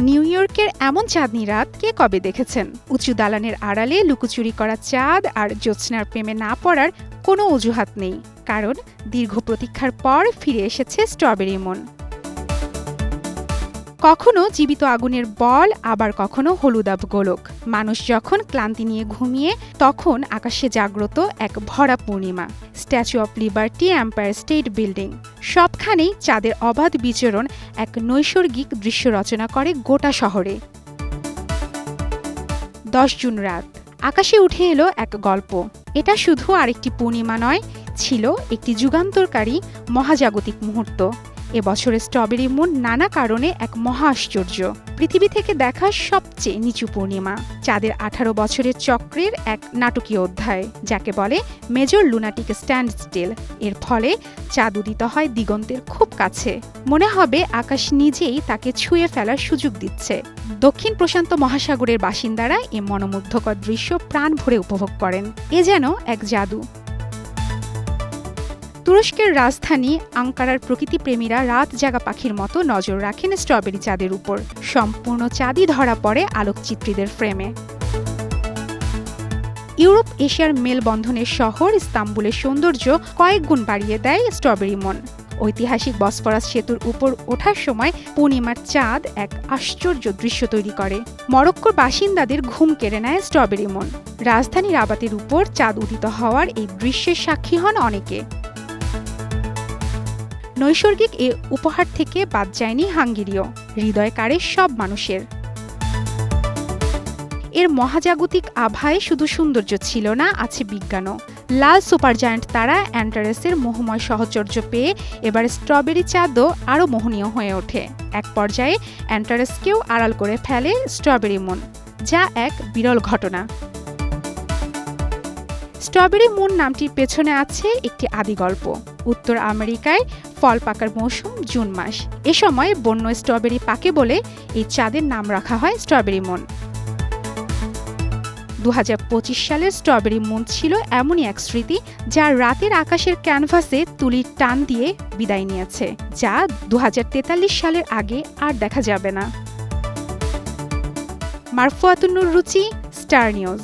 New ইয়র্কের এমন চাঁদনি রাত কে কবে দেখেছেন? উঁচু দালানের আড়ালে লুকোচুরি করা চাঁদ আর জ্যোৎস্নার প্রেমে না পড়ার কোনো অজুহাত নেই, কারণ দীর্ঘ প্রতীক্ষার পর ফিরে এসেছে স্ট্রবেরি মুন। কখনো জীবিত আগুনের বল, আবার কখনো হলুদাভ গোলক। মানুষ যখন ক্লান্তি নিয়ে ঘুমিয়ে, তখন আকাশে জাগ্রত এক ভরা পূর্ণিমা। Statue of liberty, empire state building, সবখানেই চাঁদের অবাধ বিচরণ এক নৈসর্গিক দৃশ্য রচনা করে গোটা শহরে। 10 জুন রাত, আকাশে উঠে এলো এক গল্প। এটা শুধু আরেকটি পূর্ণিমা নয়, ছিল একটি যুগান্তরকারী মহাজাগতিক মুহূর্ত। এবছরের স্ট্রবেরি মুন নানা কারণে এক মহা আশ্চর্য, পৃথিবী থেকে দেখা সবচেয়ে নিচু পূর্ণিমা, চাঁদের 18 বছরের চক্রের এক নাটকীয় অধ্যায়, যাকে বলে মেজর লুনাটিক স্ট্যান্ড স্টিল। এর ফলে চাঁদ উদিত হয় দিগন্তের খুব কাছে, মনে হবে আকাশ নিজেই তাকে ছুঁয়ে ফেলার সুযোগ দিচ্ছে। দক্ষিণ প্রশান্ত মহাসাগরের বাসিন্দারা এ মনোমুগ্ধকর দৃশ্য প্রাণ ভরে উপভোগ করেন। এ যেন এক জাদু। তুরস্কের রাজধানী আঙ্কারার প্রকৃতিপ্রেমীরা রাত জাগা পাখির মতো নজর রাখেন স্ট্রবেরি চাঁদের উপর। সম্পূর্ণ চাঁদই ধরা পড়ে আলোকচিত্রীদের ফ্রেমে। ইউরোপ এশিয়ার মেলবন্ধনের শহর ইস্তাম্বুলের সৌন্দর্য কয়েক গুণ বাড়িয়ে দেয় স্ট্রবেরি মুন। ঐতিহাসিক বসফরাস সেতুর উপর ওঠার সময় পূর্ণিমার চাঁদ এক আশ্চর্য দৃশ্য তৈরি করে। মরক্কোর বাসিন্দাদের ঘুম কেড়ে নেয় স্ট্রবেরি মুন। রাজধানী রাবাতের উপর চাঁদ উদিত হওয়ার এই দৃশ্যের সাক্ষী হন অনেকে। নৈসর্গিক এ উপহার থেকে বাদ যায়নি হাঙ্গেরিও, হৃদয় কাড়ে সব মানুষের। এর মহাজাগতিক আভায় শুধু সৌন্দর্য ছিল না, আছে বিজ্ঞানও। লাল সুপারজায়ান্ট তারা অ্যান্টারেসের মোহময় সহচর্য পেয়ে এবার স্ট্রবেরি চাঁদও আরও মোহনীয় হয়ে ওঠে। এক পর্যায়ে অ্যান্টারেসকেও আড়াল করে ফেলে স্ট্রবেরি মুন, যা এক বিরল ঘটনা। স্ট্রবেরি মুন নামটির পেছনে আছে একটি আদি গল্প। উত্তর আমেরিকায় ফল পাকার মৌসুম জুন মাস। এ সময় বন্য স্ট্রবেরি পাকে বলে এই চাঁদের নাম রাখা হয় স্ট্রবেরি মুন। 2025 সালের স্ট্রবেরি মুন ছিল এমনই এক স্মৃতি, যা রাতের আকাশের ক্যানভাসে তুলির টান দিয়ে বিদায় নিয়েছে, যা 2043 সালের আগে আর দেখা যাবে না। মারফুয়াতুন নূর রুচি, স্টার নিউজ।